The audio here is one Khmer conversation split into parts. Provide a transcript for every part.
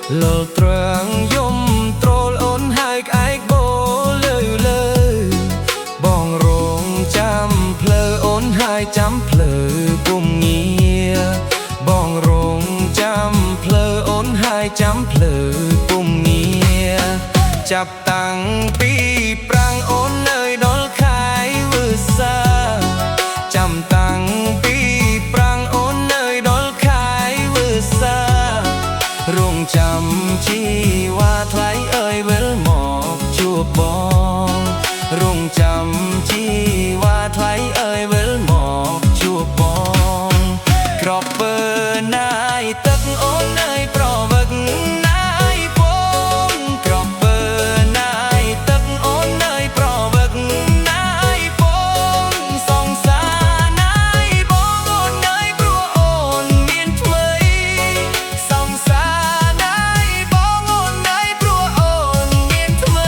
lol trang yom troll ôn hai cái bố lơ bong rong chăm plơ ôn hai chăm plơ cùng nghĩa bong rong chăm plơ ôn hai chăm plơ cùng nghĩa chập tăng pi prang ôn nơi đó khai vừa xa chăm tăng pi prang ôn nơi đó khai vừa xa rong chăm chiว่าថ្លៃអើយវិលមកជួបបងរងចាំជីว่าថ្លៃអើយវិលមកជួបបងក្របពើណាយទឹកអូនអើយប្រវឹកណាយបងក្របពើណាយទឹកអូនអើយប្រវឹកណាយបងសងសារណាយបងអូនអើយព្រោះអូនមានថ្មីសងសារណាយបងអូនអើយព្រោះអូនមានថ្មី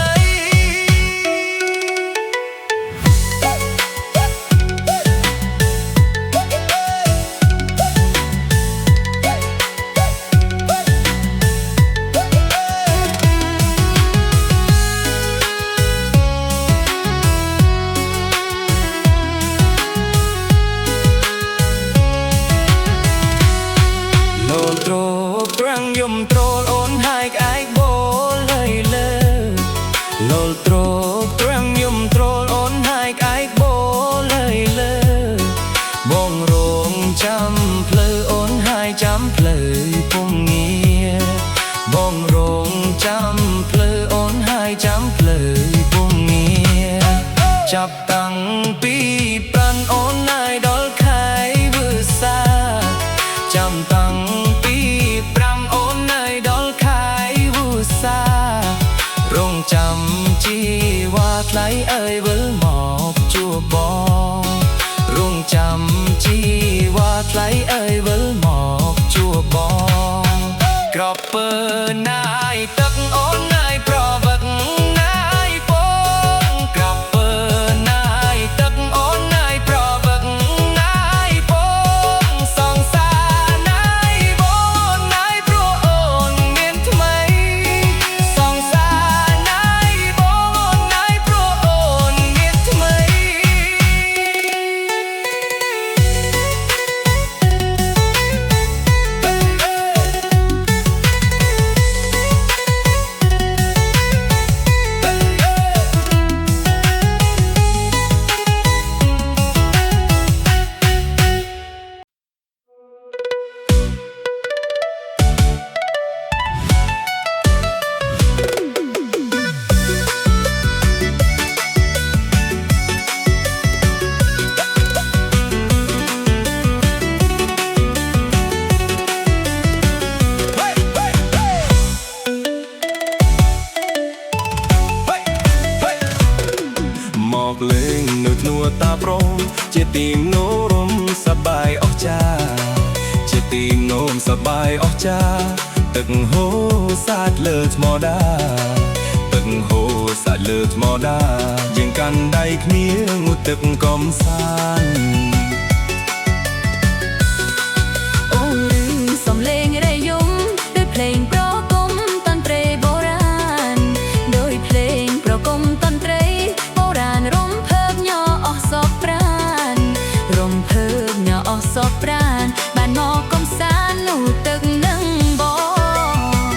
lol tro trang yom troll ôn hai cái bố lơ lol tro trang yom troll ôn hai cái bố lơ bong rong chăm plơ ôn hai chăm plơ cùng nghĩa bong rong chăm plơ ôn hai chăm plơ cùng nghĩa chập tăng pi pran ôn ai đó khai vừa xa chăm tăng pi prang ôn ai đó khai vừa xa rong chăm chiว่าថ្លៃអើយវិលមកជួបបងរងចាំជីว่าថ្លៃអើយវិលមកជួបបងក្របពើណាយទឹកអូនអើយប្រវឹកណាយបងក្របពើណាយទឹកអូនអើយប្រវឹកណាយបងសងសារណាយបងអូនអើយព្រោះអូនមានថ្មីសងសារណាយបងអូនអើយព្រោះអូនមានថ្មីមកលេងនៅធ្នួតាប្រងជាទីមនោរមសប្បាយអស្ចារ្យជាទីមនោមសប្បាយអស្ចារ្យទឹកហូរសាទលើថ្មដាទឹកហូរសាទលើថ្មដាយើងកាន់ដៃគ្នាងូតទឹកកំសាន្តអូនសំលេងរយំដោយភ្លេងប្រគំតន្ត្រីបុរាណដោយភ្លេងប្រគំតន្ត្រីបុរាណរំភើបញ៉ោអស់សពប្រាណរំភើបញ៉ោអស់សពប្រាណបានមកកំសាន្តនោះទឹកនឹងបង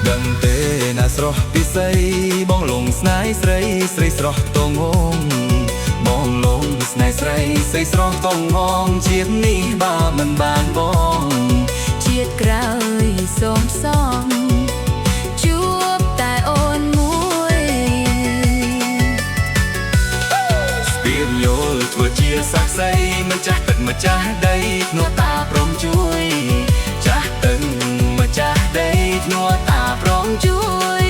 ដឹងទេណាស្រស់ពិសីបងលងស្នេហ៍ស្រីស្រីស្រស់តងងបងលងស្នេហ៍ស្រីស្រីស្រស់តងងជាតិនេះបើមិនបានបងជាតិក្រោយសូមសងជួបតែអូនមួយស្ពានយល់ធ្វើជាសាក្សីម្ចាស់ទឹកម្ចាស់ដីធ្នួតាព្រមជួយចាស់ទឹកម្ចាស់ដីធ្នួតាព្រមជួយ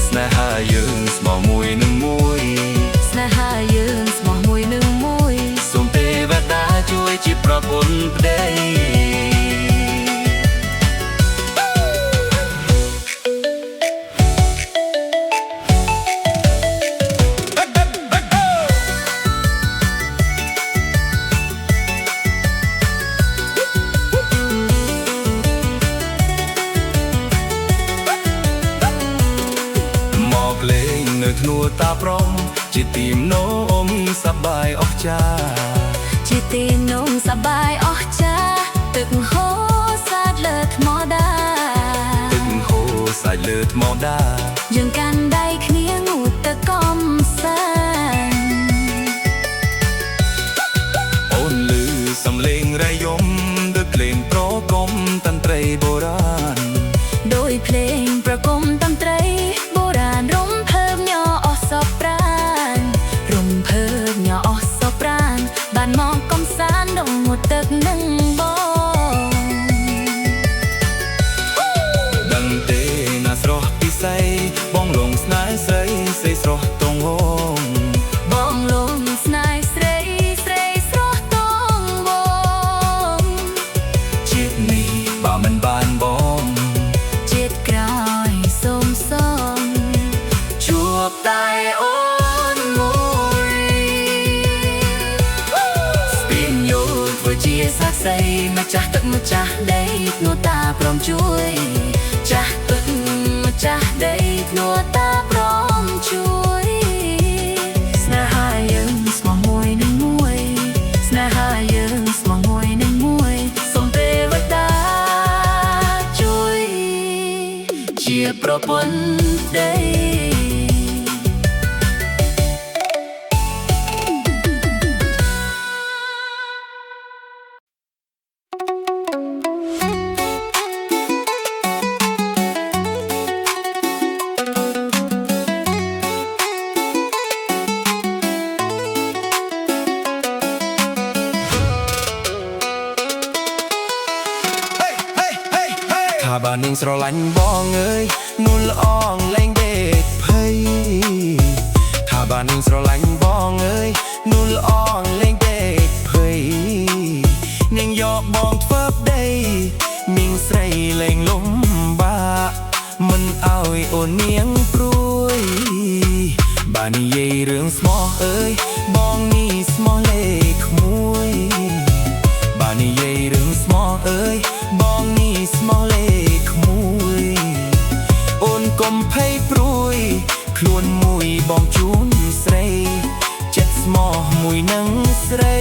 ស្នេហាយើងស្មោះមួយនឹងមួយស្នេហាយើងស្មោះមួយនឹងមួយសូមទេវតាជួយជាប្រពន្ធប្តី ចាជាទីនំសប្បាយអស្ចារ្យទឹកហូរសាច់លើថ្មដាទឹកហូរសាច់លើថ្មដាយើងកាន់ដៃគ្នាងូតទឹកកំសាន្តអូនឮសំឡេងរយំដូចភ្លេងប្រគំតន្ត្រីបុរាណដោយភ្លេងប្រគំតន្ត្រីបុរាណរំភើបញ័រអស់សពប្រាណរំភើបញ័រអស់សពប្រាណបានមកកំសាន្តដងងូតទឹកនឹងបងដឹងទេណាស្រស់ពិសីបងលងស្នេហ៍ស្រីស្រីស្រស់តងហងបងលងស្នេហ៍ស្រីស្រីស្រស់តងបងជាតិនេះបើមិនបានបងជាតិក្រោយសូមសងជួបតែអូនមួយស្ពានយោធ្វើជាសាក្សីម្ចាស់ទឹកម្ចាស់ដីធ្នួតាព្រមជួយចាស់ទឹកម្ចាស់ដីធ្នួតាព្រមជួយស្នេហាយើងស្មោះមួយនឹងមួយស្នេហាយើងស្មោះមួយនឹងមួយសូមទេវតាជួយជាប្រពន្ធដីថាបើនាងស្រឡាញ់បងអើយនួនល្អងលែងដេកភ័យថាបើនាងស្រឡាញ់បងអើយនួនល្អងលែងដេកភ័យនាងយកបងធ្វើប្តីមីងស្រីលែងលំបាកមិនឲ្យអូននាងព្រួយបើនិយាយរឿងស្មោះអើយបងនេះស្មោះលេខ1បើនិយាយរឿងស្មោះអើយបងនេះស្មោះលេខ1អូនកុំភ័យព្រួយខ្លួនមួយបងជូនស្រីចិត្តស្មោះមួយនឹងស្រី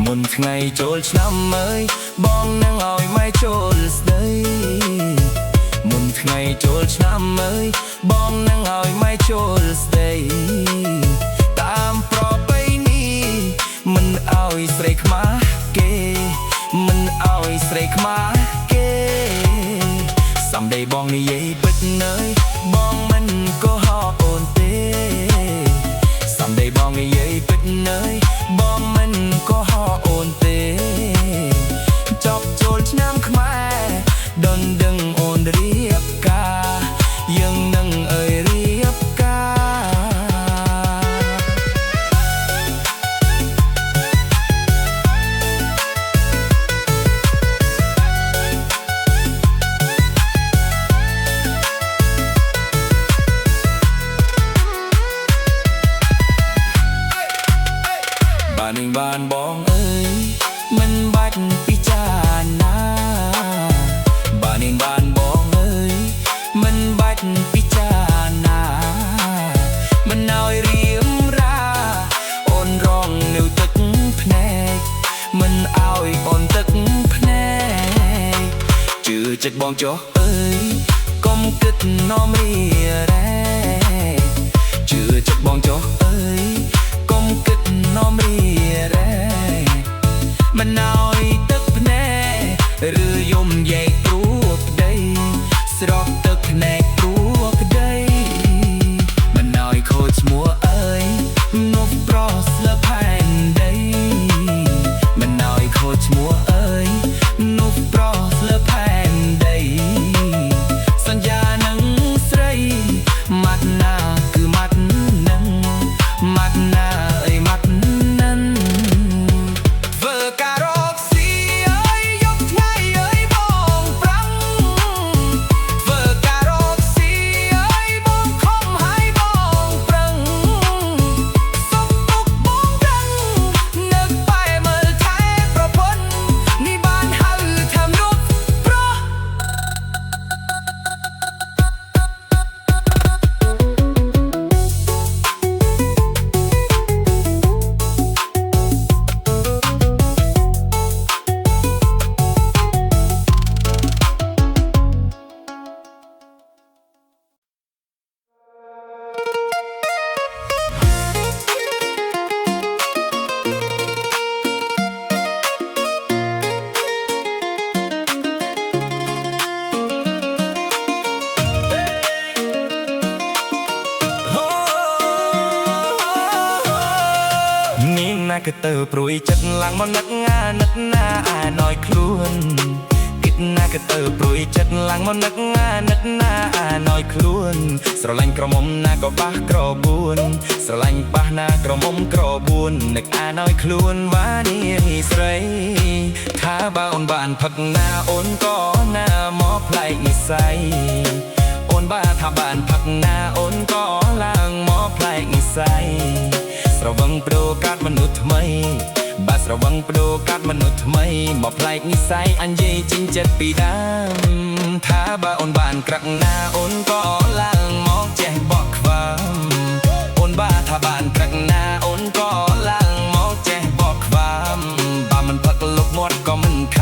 មុនថ្ងៃចូលឆ្នាំអើយបងនឹងឲ្យម៉ែចូលស្ដីមុនថ្ងៃចូលឆ្នាំអើយបងនឹងឲ្យម៉ែចូលស្ដីតាមប្រពៃណីមិនឲ្យស្រីខ្មាស់គេមិនឲ្យស្រីខ្មាស់គេសំដីបងនិយាយពិតនើយបងមិនកុហកអូនទេសំដីបងនិយាយពិតនើយបងមិនកុហកអូនទេចប់ចូលឆ្នាំខ្មែរដនដឹងអូនរៀបការយើងនឹងអើយរៀបការបាននឹងបានបងអើយមិនបាច់ពិចារណាបាននឹងបានបងអើយមិនបាច់ពិចារណាមិនឲ្យរៀមរាអូនរងនៅទឹកភ្នែកមិនឲ្យអូនទឹកភ្នែកជឿចិត្តបងចុះអើយកុំគិតនាំរីរែជឿចិត្តបងចុះអើយកុំគិតនាំរីរែមិនឲ្យទឹកភ្នែកឬយំយែកព្រួប្តីស្រស់ទឹកភ្នែកព្រួក្តីមិនឲ្យខូចឈ្មោះអើយនោះប្រស្លផែនដីមិនឲ្យខូចឈ្មោះអើយនោះប្រស្លផែនដីសន្យានឹងស្រីម៉ាត់ណាគឺម៉ាត់នឹងម៉ាត់ណាអើយម៉ាត់នឹងធ្វើការរកស៊ីអើយយកថ្ងៃអើយបង cứ từ bụi chất lăng món nấc na nói luôn kịch na cứ từ bụi chất lăng món nấc na nói luôn sờ lạnh cỏ mồm na có ba cỏ buồn sờ lạnh ba na cỏ mồm cỏ buồn nấc nói luôn và đi sấy thả bao bạn thật na ôn có na móc lại say ôn ba thả bạn thật na ôn có làng móc lại sayเราบังโปรการมนุษย์ไม่บาสเราบังโปรการมนุษย์ไม่มอบไล่นิสัยอันเย่จริง7 ปีดำถ้าบ้าอ่อนบานกรักหน้าอ่อนก็ล่างมองแจ้งบอกความอ่อนบ้าถ้าบานกรักหน้าอ่อนก็ล่างมองแจ้งบอกความบ้ามันพักลบหมดก็มันค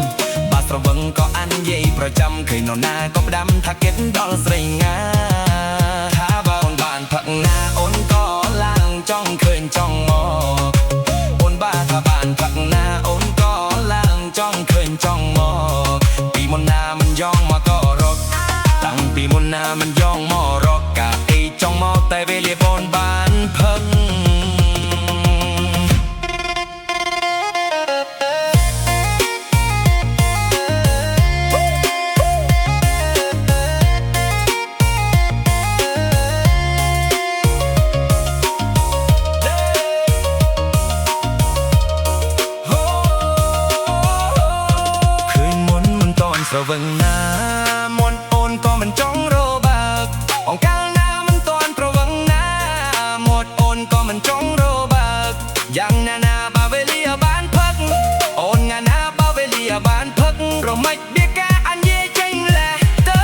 ำบาสเราบังก็อันเย่ประจำเคยนอนหน้าก็ดำถ้าเก็ตดอลใส่งาถ้าบ้าอ่อนบานพักหน้าอ่อนก็จ้องเคยจ้องมองโอนบ้าถ้าบ้านพักหน้าโอนก็ล่างจ้องเคยจ้องมองปีมนนามันย่องมาก็รกตั้งปีมนนามันย่องมอรกกะไอจ้องมอแต่เวลีบนบ้านเพิ่งเราเบิ่งหน้ามวนโอนก็มันจ้องโรบักอ่องกลางหน้ามันตอนประวังหน้าหมดโอนก็มันจ้องโรบักยังนาบาเวเลียบ้านพักโอนงานาบาเวเลียบ้านพักเราไม่เบียกอันเย่จริงแหละเต้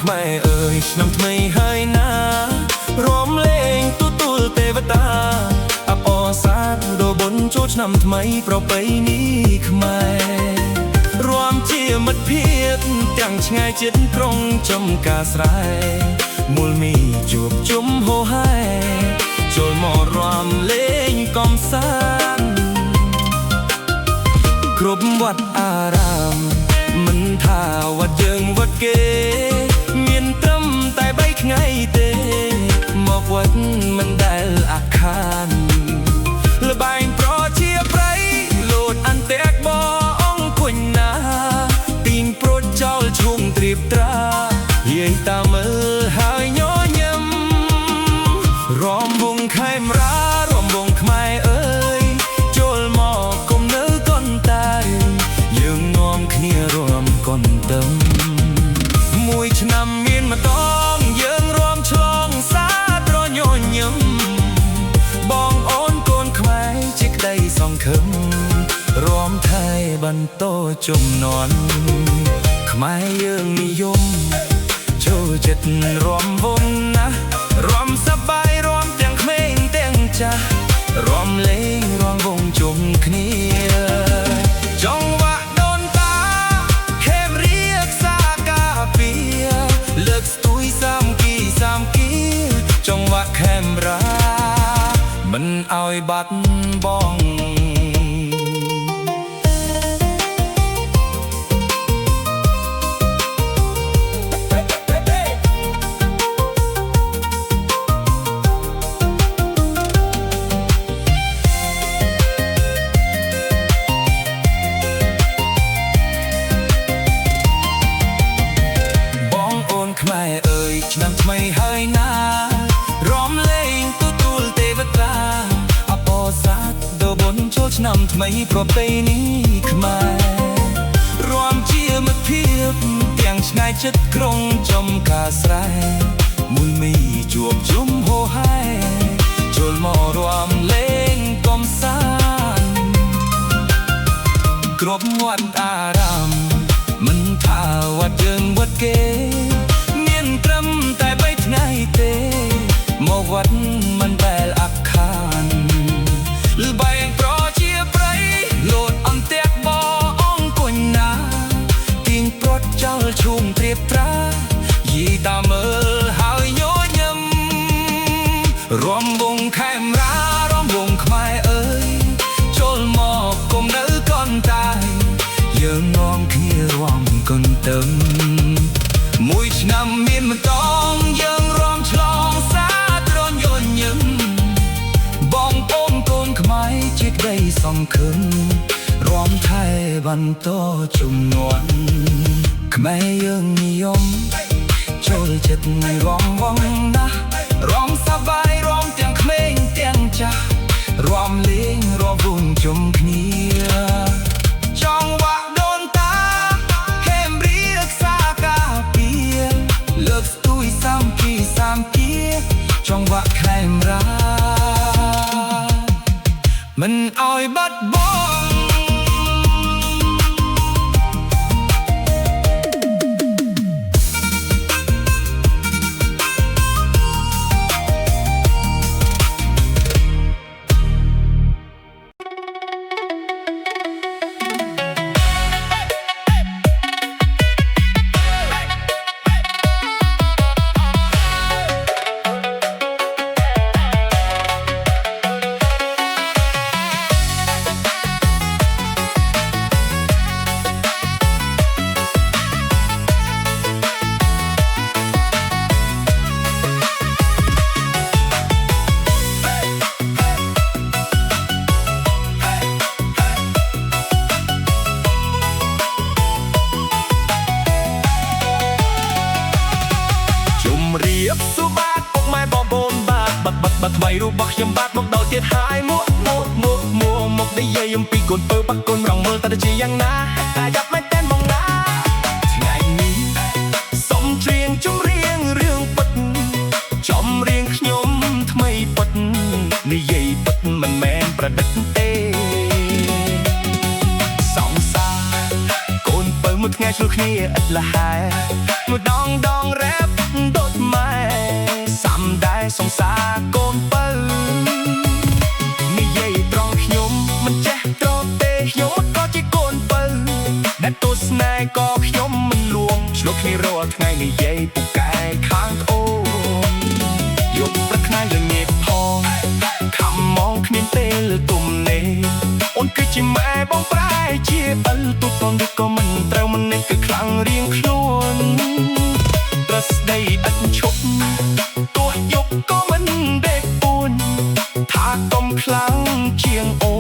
ไม่เอ่ยนำทำไมให้นะรวมเลงตุลเทวตาอับอสาดโดบนโจชนำทำไมเปล่าไปนี้ขมายรวมเจียมัดเพียรจังง่ายจิตตรงจมกาสไรมูลมีจูบจุ่มโหให้โจลมอรวมเลงกอมสานครบวัดอารามมันท่าวัดเยิงวัดเกmiền tâm tại bay ngày tê một vật mình đại lạc khan là bài pro chia bay lột ăn tét bo ông quỳnh na tin pro cho chung trip tra hiện ta mơ hai nhỏ nhầm ròm vùng khai ra ròm vùng khai ơi trôi mò cùng nữ con tai dương nôm kia ròm con tâmมวยชนำมีนมาต้องยังรวมฉลองสาตรโยนยำบองโอนโกนใครจิกได้สองคำรวมไทยบันโตจุ่มนอนขมายยังนิยมโจเจ็ดรวมวงนะรวมสบายรวมเตียงเพลงเตียงจ้ารวมเล่งรวมวงจุ่มเคลียจงว่าโดนตาเข้มเรียกสากาเปียเลิกสตุยสามกีจงว่าแคมรามันเอาบัดบ้องนำทำไมให้นะร้อมเลงตุลเทวตาอัปอสัตโดบนโชชนำทำไมโปรเปนี้ขมายรวมเจียมาเพียบเตียงชายจัดกรงจมกาสไรมุนมีจวบจุ่มโหให้โจลมอรวมเลงกอมสานกรบวัดอาราม តាមើលហើយញញឹមរំវងខេមរារំវងខ្មែរអើយចូលមកគុំនៅកនតាយយើងនាំគ្នារំកន្ទឹមមួយឆ្នាំមានម្ដងយើងរំឆ្លងសាត្រញញឹមបងប្អូនកូនខ្មែរជាក្តីសង្ឃឹមរំថែបន្តជំនាន់ខ្មែរយើងនិយមចូលចិត្តរំវងណាស់រំសប្បាយរំទាំងក្មេងទាំងចាស់រំលេងរំវងជុំគ្នាចង់វាក់ដូនតាហេមរីរក្សាការពារលើកស្ទួយសាមគ្គីសាមគ្គីចង់វាក់ខេមរាមិនឲ្យបាត់បង់សុបាទពុកម៉ែបងប្អូនបាទបាត់ថ្មីរបស់ខ្ញុំបាទមកដល់ទៀតហើយមកនិយាយអំពីកូនពើបាក់កូនរងមើលតើជាយ៉ាងណាអាយ៉ាប់មិនតែនបងណាថ្ងៃនេះសុំច្រៀងចម្រៀងរឿងពិតចំរៀងខ្ញុំថ្មីពិតនិយាយពិតមិនមែនប្រឌិតទេសង្សារកូនពើមួយថ្ងៃឆ្លុះគ្នាឥតលះហែមួយដងរ៉េបដូចម៉ែសាំដែរសង្សារកូនពៅនិយាយត្រង់ខ្ញុំមិនចេះត្រង់ទេខ្ញុំក៏ជាកូនពៅដែលទស្សនាក៏ខ្ញុំមិនលួងឆ្លុះគ្នារាល់ថ្ងៃនិយាយពូកែខាងក្អូនយកប្រថ្ងៃល្ងាចផងខំមងគ្មានពេលទុំនេអូនគឺជាម៉ែបងប្រែជាអិលទូតនឬក៏មិនត្រូវមិននេះគឺខ្លាំងរៀងខ្លួនត្រស្ដីឥតឈប់ទោះយប់ក៏មិនដេកពួនថាកុំខ្លាំងជាងអូ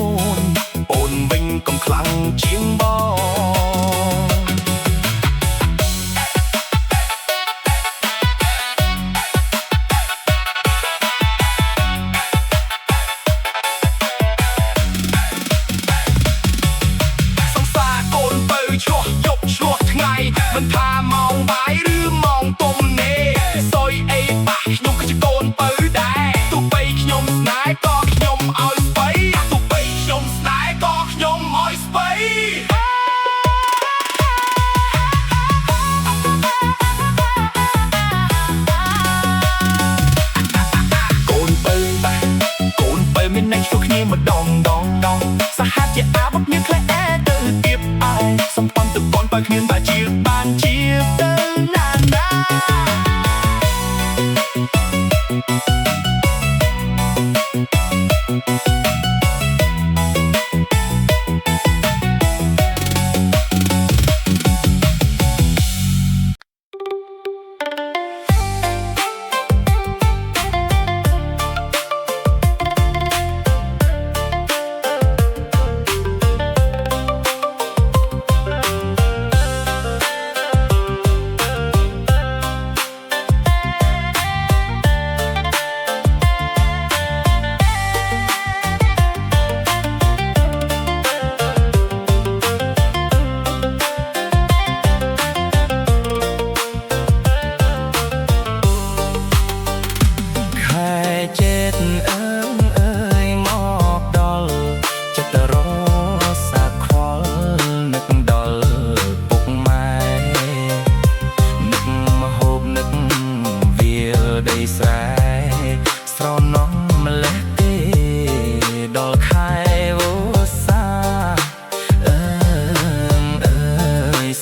នវិញកុំខ្លាំងជាងបងសង្សារកូនពៅឆ្លោះយប់ឆ្លោះថ្ងៃមិនថាម៉ោងបាយឬម៉ោងទុំនេសុយអីបាក់ខ្ញុំក៏ជាកូនពៅដែរទោះបីខ្ញុំស្នេហ៍ក៏ខ្ញុំឲ្យស្បៃទោះបីខ្ញុំស្នេហ៍ក៏ខ្ញុំឲ្យស្បៃកូនពៅបាក់កូនពៅមានន័យឆ្លុះគ្នាម្ដងសហជាអាបគ្នាខ្លះទៅទៀតអាយសំផនទៅកូនពៅគ្មានបាជាបានជាទៅណាណា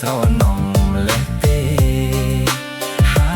ស្រនំលេះទេហា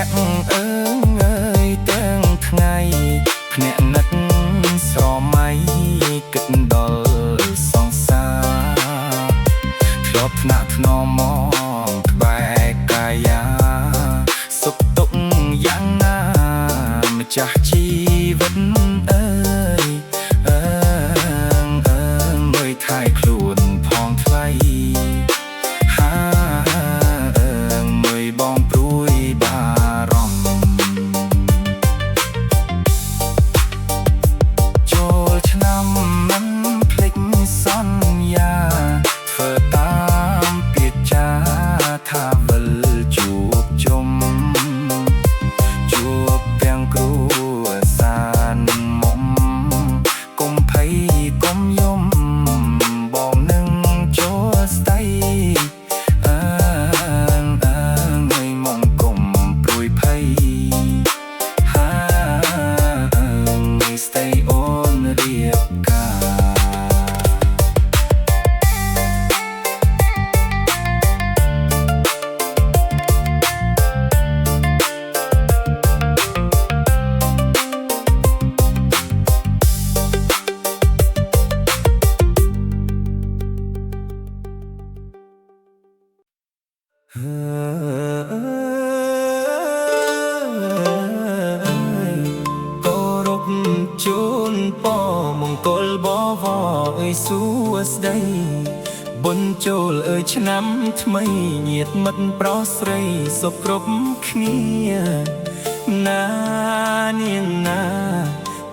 កអើយទាំងថ្ងៃភ្នាក់នឹកស្រមៃគិតដល់សង្សារធ្លាប់ថ្នាក់ថ្នមមកក្បែរកាយាសុខទុក្ខយ៉ាងណាម្ចាស់ជីវិតអើយមើលថែខ្លួនផងថ្លៃមើលបងព្រួយបារម្ភចូលឆ្នាំមិនភ្លេចសន្យាធ្វើតាមពាក្យចាថាវិលជួបជុំជួបទាំងគ្រួសារមុំកុំភ័យកុំយំបងនឹងចូលស្ដីStay on រៀបការជូនពរមង្គលបវរអើយសួស្ដីបុណ្យចូលអើយឆ្នាំថ្មីញាតិមិត្តប្រុសស្រីសុខគ្រប់គ្នាណានាងណា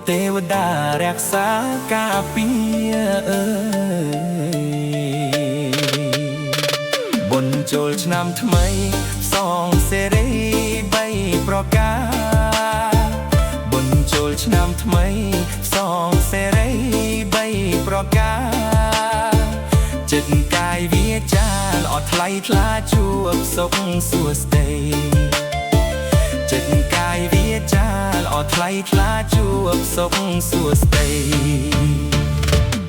ទេវតារក្សាការពារអើយបុណ្យចូលឆ្នាំថ្មីសងសេរី3ប្រការបុណ្យចូលឆ្នាំថ្មីសងសេរី3ប្រការចិត្តកាយវាចាល្អថ្លៃថ្លាជួបសុខសួស្ដីចិត្តកាយវាចាល្អថ្លៃថ្លាជួបសុខសួស្ដី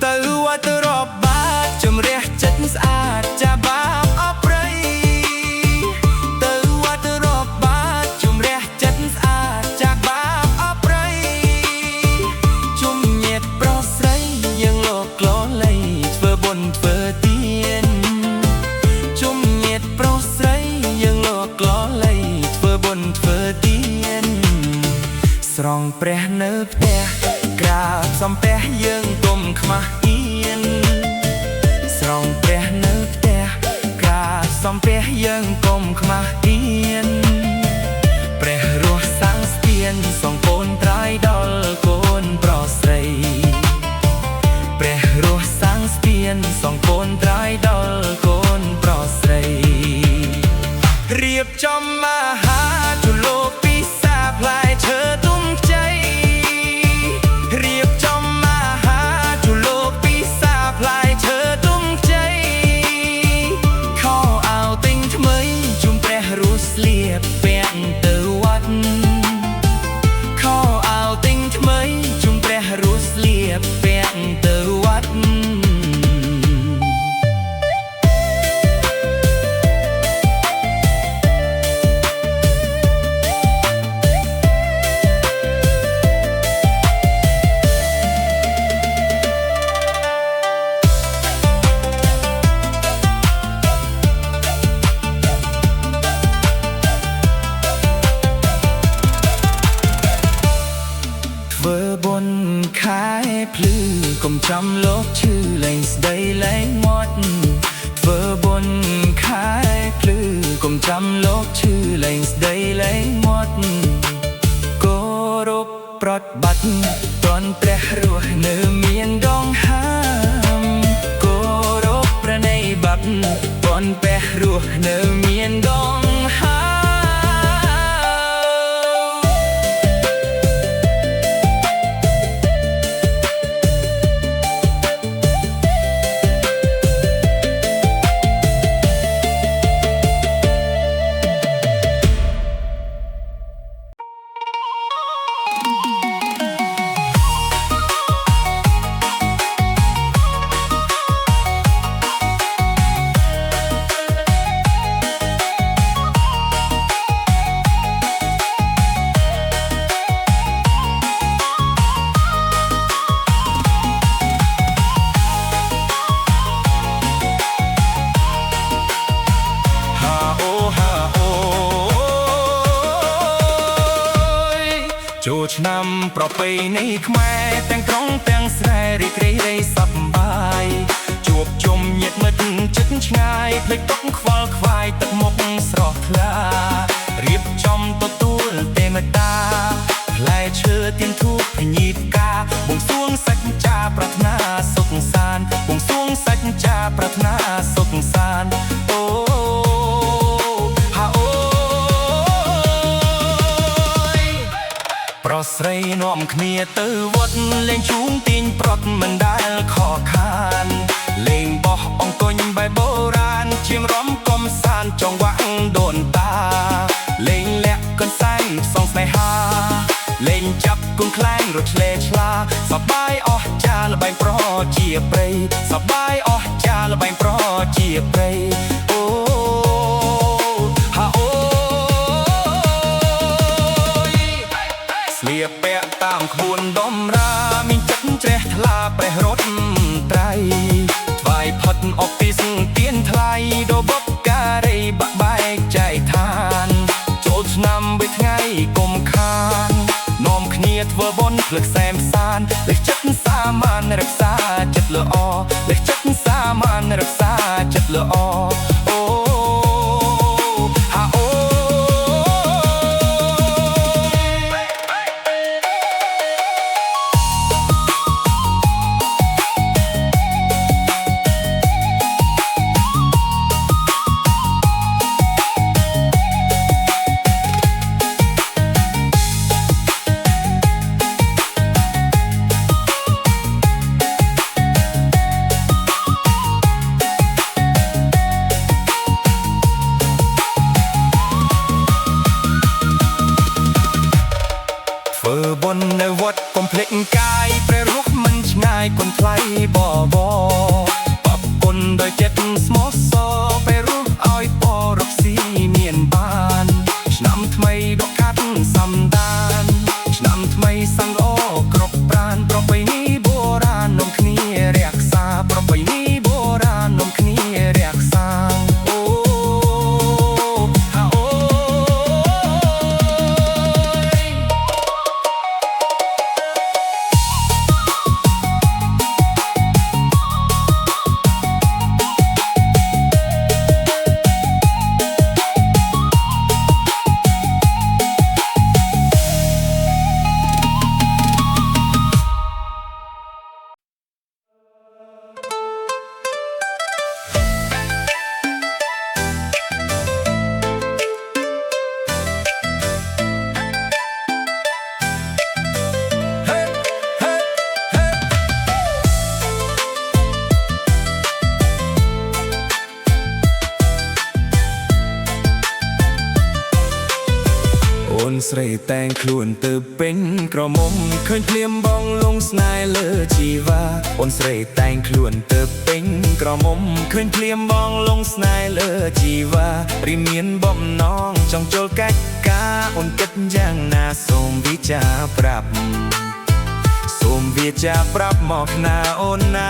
ទៅវត្តរាប់បាតជំរះចិត្តស្អាតចាបាបអបព្រៃទៅវត្តរាប់បាតជំរះចិត្តស្អាតចាបាបអបព្រៃជុំញាតិប្រុសស្រីយើងលោកក្លលៃធ្វើបុណ្យធ្វើទានជុំញាតិប្រុសស្រីយើងលោកក្លលៃធ្វើបុណ្យធ្វើទានស្រង់ព្រះនៅផ្ទះក្រាបសំពះយើងកុំខ្មាស់អៀនស្រង់ព្រះនៅផ្ទះក្រាបសំពះយើងកុំខ្មាស់អៀនព្រះរស់សាំងស្ពានសងកូនត្រាយដល់កូនប្រុសស្រីព្រះរស់សាំងស្ពានសងកូនត្រាយដល់កូនប្រុសស្រីរៀបចំមហាជលោពិសាផ្លែឈើទុំជ័យរៀបចំមហាជលោពិសាផ្លែឈើទុំជ័យខោអាវទិញថ្មីជុំព្រះរស់ស្លៀកពាក់ទៅវត្តខោអាវទិញថ្មីជុំព្រះរស់ស្លៀកពាក់ទៅវត្តធ្វើបុណ្យខែភ្លឺកុំចាំលោកឈឺលែងស្ដីលែងមាត់ធ្វើបុណ្យខែភ្លឺកុំចាំលោកឈឺលែងស្ដីលែងមាត់គោរពប្រតិបត្តិតនព្រះរស់នៅមានដងហាមគោរពប្រណីប័ព្វតនព្រះរស់នៅមានដងហាម ចូលឆ្នាំប្រពៃណីខ្មែរទាំងក្រុងទាំងស្រែរីករាយរីសប្បាយជួបជុំញាតិមិត្តជិតឆ្ងាយភ្លេចទុកខ្វល់ខ្វាយទឹកមុខស្រស់ថ្លារៀបចំទទួលទេវតាផ្លែឈើទៀនធូបញីផ្កាបួងសួងសច្ចាប្រាថ្នាសុខសាន្តបួងសួងសច្ចាប្រាថ្នាសុខសាន្តអូប្រស្រីនាំគ្នាទៅវត្តលេងជូងទាញប្រត់មិនដែលខកខានលេងបោះអង្គញ់បែបបុរាណជាងរំកំសាន្តចង្វាក់ដូនតាលេងលាក់កន្សែងសងស្នេហាលេងចាប់គុំខ្លែងរត់ឆ្លេឆ្លាសប្បាយអស់ចាល្បែងប្រជាប្រិយសប្បាយអស់ចាល្បែងប្រជាប្រិយអូហាអូស្លៀកពាក់តាមក្បួនដំរាមានចិត្តជ្រះថ្លាព្រះរត់ត្រៃថ្វាយផុតអបពីសទៀនថ្លៃដបបការីបាក់បែកចែកឋានចូលឆ្នាំបីថ្ងៃគុំខាននាំគ្នាធ្វើបុណ្យភ្លឹកសែមសានលេខចិត្តសាមានរក្សាចិត្តល្អលេខចិត្តសាមានរក្សាចិត្តល្អអូហាអូធ្វើបុណ្យនៅវត្តកុំភ្លេចកាយព្រះរស់មិនឆ្ងាយគុណថ្លៃបបបបគុណដោយចិត្តស្មោះសរព្រះរស់ឲ្យពររកស៊ីមានបានឆ្នាំថ្មីដកខាត់សំដានឆ្នាំថ្មីសាំងល្អគ្រប់ប្រានប្រពៃណីបុរាណនាំគ្នារក្សាប្រពៃណីបុរាណនាំគ្នារក្សាអូហាអូអូនស្រីតែងខ្លួនទៅពេញក្រមុំឃើញភ្លាមបងលងស្នេហ៍លើជីវ៉ាអូនស្រីតែងខ្លួនទៅពេញក្រមុំឃើញភ្លាមបងលងស្នេហ៍លើជីវ៉ារីមានបំណងចង់ចូលកាច់ការអូនគិតយ៉ាងណាសូមវិចារប្រាប់សូមវាចាប្រាប់មកណាអូនណា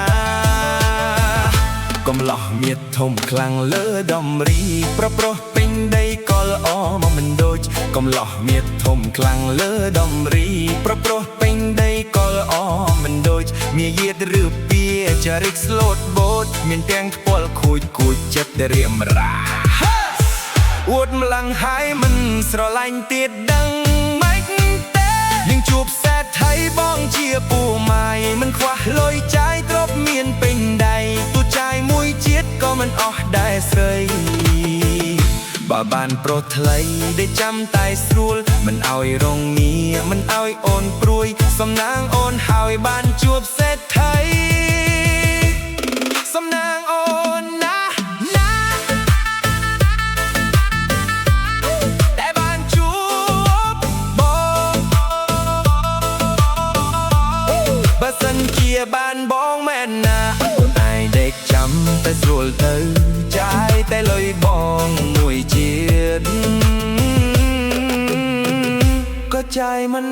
កំឡោះមៀតធំខ្លាំងលើដំរីប្រុសពេញដីក៏ល្អមកមិនដូចកំឡោះមៀតធំខ្លាំងលើដំរីប្រុសពេញដីក៏ល្អមិនដូចមាយាទឬពាចរិកស្លូតបូតមានទាំងថ្ពាល់ខូចគួចចិត្តរៀមរាអួតម្លឹងហើយមិនស្រឡាញ់ទៀតដឹងម៉េចទេយើងជួបសេដ្ឋីបងជាពូម៉ាយមិនខ្វះលុយចាយទ្រព្យមានពេញដៃទូចាយមួយជាតិក៏មិនអស់ដែរស្រីបើបានប្រុសថ្លៃដែលចាំតែស្រួលមិនឲ្យរងងារមិនឲ្យអូនព្រួយសំណាងអូនហើយបានជួបសេដ្ឋីសំណាងអូនណាតែបានជួបបងបើសិនជាបានបងមែនណាអូនឯងដេកចាំតែស្រួលទៅចាយតែលុយបងមួយជាតិក៏ចាយមិន